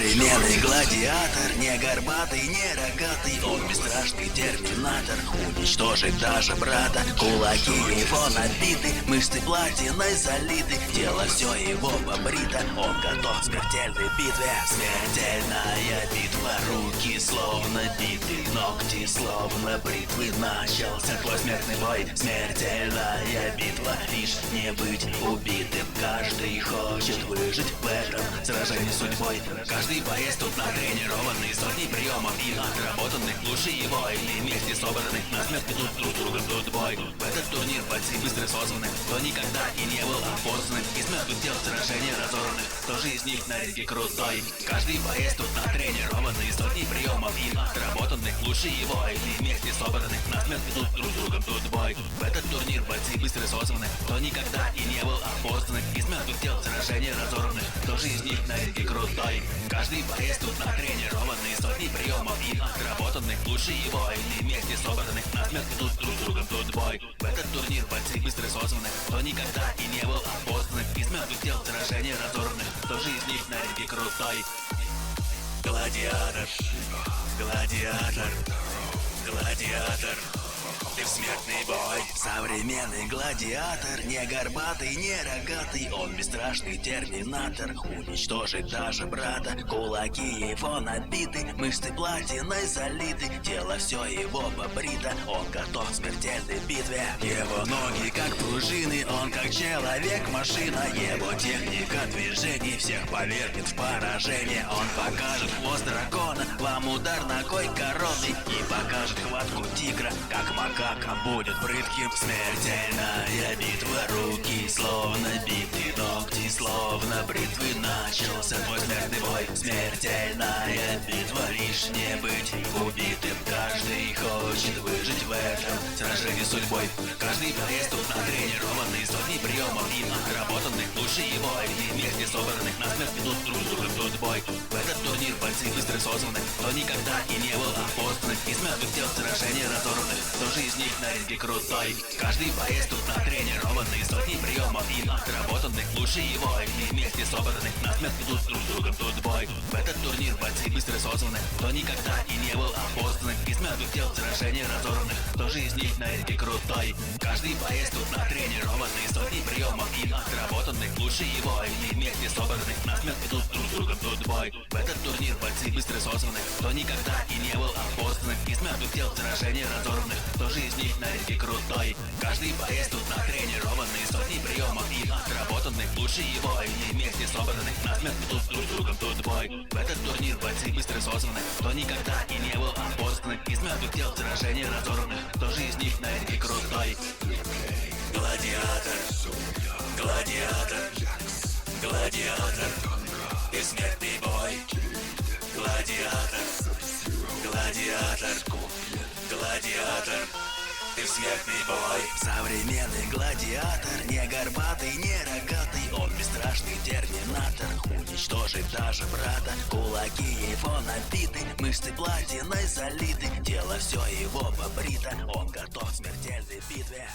Современный гладиатор, не горбатый, не рогатый, он бесстрашный терминатор, уничтожит даже брата. Кулаки его набиты, мышцы платиной залиты, тело все его побрито, он готов к смертельной битве. Смертельная битва, руки словно биты, ногти словно бритвы, начался твой смертный бой. Смертельная битва, лишь не быть убитым, каждый хочет выжить в этом сражении с судьбой. Каждый боец тут натренированный, сотни приемов и отработанных, лучше его или вместе собранных, на смерть идут друг другом тут бой. В этот турнир бойцы быстро созваны, кто никогда и не был опознан, из мертвых тел сражения разорванных, кто же из них на ринге крутой. Каждый боец тут натренированный, сотни приемов и отработанных, лучше его или вместе собранных, на смерть идут друг другом тут бой. В этот турнир бойцы быстро созваны, кто никогда и не был опознан, из мертвых тел сражения разорванных, кто же из них на ринге крутой. Каждый боец тут натренированный, сотни приемов и отработанных, лучше его или вместе собранных, на смерть идут друг другом тут бой. В этот турнир бойцы быстро созваны, кто никогда и не был опознан, из мертвых тел сражения разорванных, кто же из них на ринге крутой. Гладиатор, гладиатор, гладиатор, ты в смертный бой. Современный гладиатор, не горбатый, не рогатый, он бесстрашный терминатор, уничтожит даже брата. Кулаки его набиты, мышцы платиной залиты, тело все его побрито, он готов к смертельной битве. Его ноги как пружины, он как человек-машина, его техника движений всех повергнет в поражение. Он покажет хвост дракона, вам удар ногой короной, и покажет хватку тигра, как макака будет прытким. Смертельная битва, руки словно биты, ногти словно бритвы, начался твой смертный бой. Смертельная битва, лишь не быть убитым, каждый хочет выжить в этом сражении с судьбой. Каждый боец тут натренированный, сотни приемов и отработанных, лучше его или вместе собранных, на смерть идут друг другом тут бой. В этот турнир бойцы быстро созваны, кто никогда и не был опознан, из мертвых тел сражения разорванных, кто же из них на ринге крутой. Каждый боец тут натренированный, сотни приемов и отработанных, лучше его или вместе собранных, на смерть идут друг другом тут бой. В этот турнир бойцы быстро созваны, кто никогда и не был опознан, из мертвых тел сражения разорванных, кто же из них на ринге крутой. Каждый боец тут натренированный, сотни приемов и отработанных, лучше его или вместе собранных, на смерть идут друг другом тут бой. В этот турнир бойцы быстро созваны, кто никогда и не был опознан, из мертвых тел сражения разорванных, кто же из них на ринге крутой. Каждый боец тут натренированный, сотни приемов и отработанных, лучше его или вместе собранных, на смерть идут друг другом тут бой. В этот турнир бойцы быстро созваны, кто никогда и не был опознан, из мертвых тел сражения разорванных, кто же из них на ринге крутой. Гладиатор, гладиатор, гладиатор, бессмертный бой. Гладиатор, гладиатор, гладиатор, ты в смертный бой. Современный гладиатор, не горбатый, не рогатый, он бесстрашный терминатор, уничтожит даже брата. Кулаки его набиты, мышцы платиной залиты, тело все его побрито, он готов к смертельной битве.